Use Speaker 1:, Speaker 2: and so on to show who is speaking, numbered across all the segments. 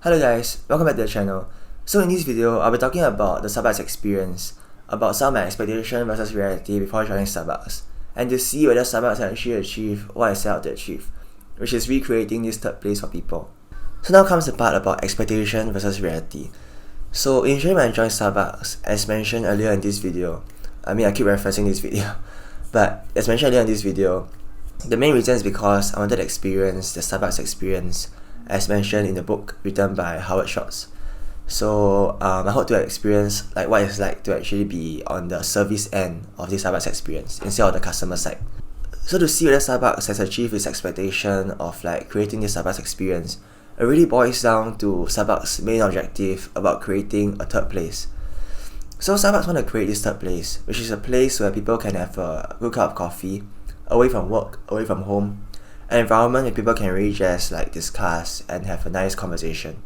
Speaker 1: Hello guys, welcome back to the channel. So in this video, I'll be talking about the Starbucks experience, about some of my expectation versus reality before joining Starbucks, and to see whether Starbucks has actually achieved what I set out to achieve, which is recreating this third place for people. So now comes the part about expectation versus reality. So initially when I joined Starbucks, as mentioned earlier in this video, I keep referencing this video, but as mentioned earlier in this video, the main reason is because I wanted to experience the Starbucks experience as mentioned in the book written by Schultz. So I hope to experience like what it's like to actually be on the service end of the Starbucks experience instead of the customer side. So to see whether Starbucks has achieved its expectation of like creating this Starbucks experience, it really boils down to Starbucks' main objective about creating a third place. So Starbucks want to create this third place, which is a place where people can have a good cup of coffee, away from work, away from home, an environment where people can really just like discuss and have a nice conversation.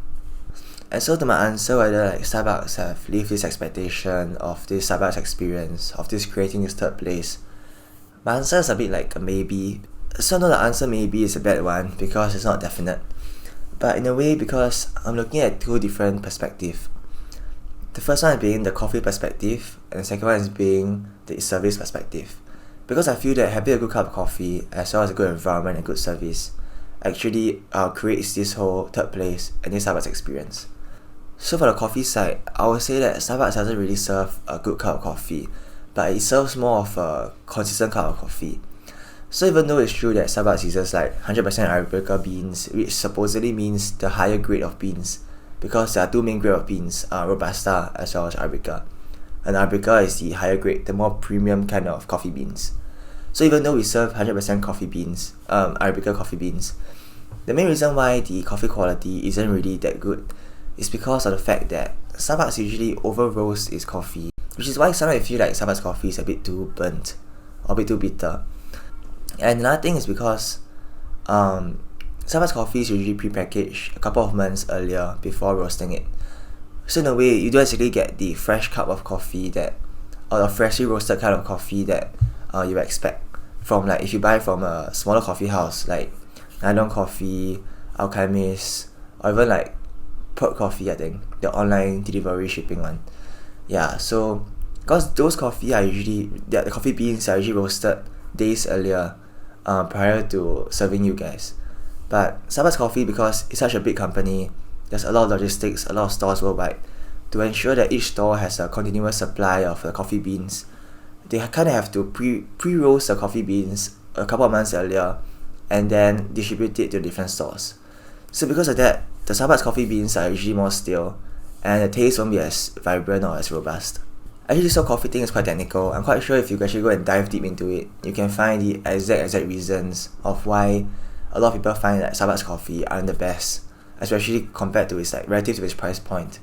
Speaker 1: And so to my answer whether like Starbucks have lived this expectation of this Starbucks experience, of this creating this third place, my answer is a bit like a maybe. So no, the answer maybe is a bad one because it's not definite. But in a way, because I'm looking at two different perspectives. The first one is being the coffee perspective, and the second one is being the service perspective. Because I feel that having a good cup of coffee, as well as a good environment and good service, actually creates this whole third place and this Starbucks experience. So for the coffee side, I would say that Starbucks doesn't really serve a good cup of coffee, but it serves more of a consistent cup of coffee. So even though it's true that Starbucks uses like 100% Arabica beans, which supposedly means the higher grade of beans, because there are two main grades of beans, Robusta as well as Arabica. And Arabica is the higher grade, the more premium kind of coffee beans. So even though we serve 100% coffee beans, Arabica coffee beans, the main reason why the coffee quality isn't really that good is because of the fact that Starbucks usually over roast its coffee, which is why sometimes I feel like Starbucks coffee is a bit too burnt or a bit too bitter. And another thing is because Starbucks coffee is usually pre-packaged a couple of months earlier before roasting it. So in a way, you don't actually get the fresh cup of coffee or the freshly roasted kind of coffee that you expect from like if you buy from a smaller coffee house like Nylon Coffee, Alchemist, or even like Perk Coffee, I think, the online delivery shipping one. Yeah, so because those coffee are usually, the coffee beans are usually roasted days earlier prior to serving you guys. But Starbucks Coffee, because it's such a big company, there's a lot of logistics, a lot of stores worldwide. To ensure that each store has a continuous supply of the coffee beans, they kind of have to pre-roast the coffee beans a couple of months earlier and then distribute it to different stores. So because of that, the Starbucks coffee beans are usually more stale and the taste won't be as vibrant or as robust. Actually, this whole coffee thing is quite technical. I'm quite sure if you actually go and dive deep into it, you can find the exact reasons of why a lot of people find that Starbucks coffee aren't the best, especially compared to its like relative to its price point.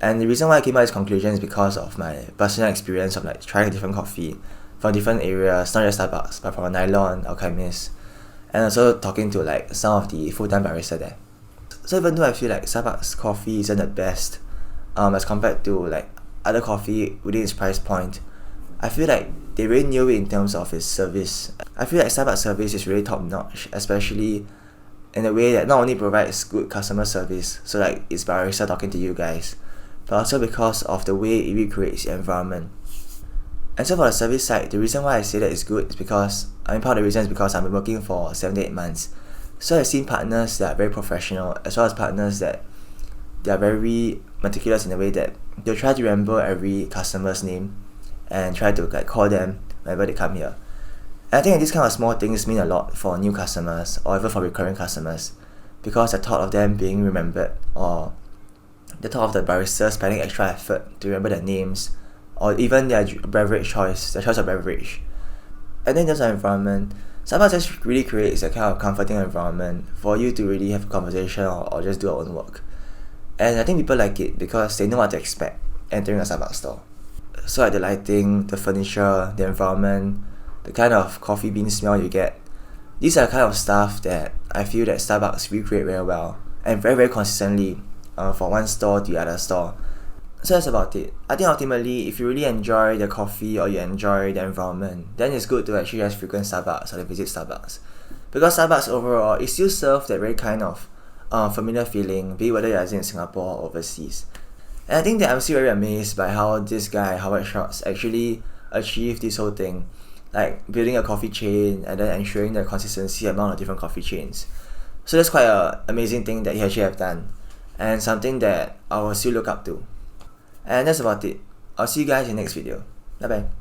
Speaker 1: And the reason why I came up with this conclusion is because of my personal experience of like trying different coffee from different areas, not just Starbucks, but from a Nylon, Alchemist, and also talking to like some of the full-time barista there. So even though I feel like Starbucks coffee isn't the best as compared to like other coffee within its price point, I feel like they really knew it in terms of its service. I feel like Starbucks service is really top notch, especially in a way that not only provides good customer service, so like it's barista talking to you guys, but also because of the way it recreates the environment. And so for the service side, the reason why I say that it's good is because, part of the reason is because I've been working for 7 to 8 months. So I've seen partners that are very professional, as well as partners that they are very meticulous in the way that they'll try to remember every customer's name and try to like call them whenever they come here. And I think that these kind of small things mean a lot for new customers or even for recurring customers, because the thought of them being remembered, or the thought of the barista spending extra effort to remember their names, or even their beverage choice, the choice of beverage. And then there's an environment. Starbucks just really creates a kind of comforting environment for you to really have a conversation or just do your own work. And I think people like it because they know what to expect entering a Starbucks store. So like the lighting, the furniture, the environment, the kind of coffee bean smell you get, these are the kind of stuff that I feel that Starbucks recreate very well and very, very consistently from one store to the other store. So that's about it. I think ultimately, if you really enjoy the coffee or you enjoy the environment, then it's good to actually just frequent Starbucks or to visit Starbucks. Because Starbucks overall, it still serves that very kind of familiar feeling, be it whether you're in Singapore or overseas. And I think that I'm still very amazed by how this guy, Howard Schultz, actually achieved this whole thing, like building a coffee chain and then ensuring the consistency among the different coffee chains. So that's quite an amazing thing that he actually have done, and something that I will still look up to. And that's about it. I'll see you guys in the next video. Bye bye.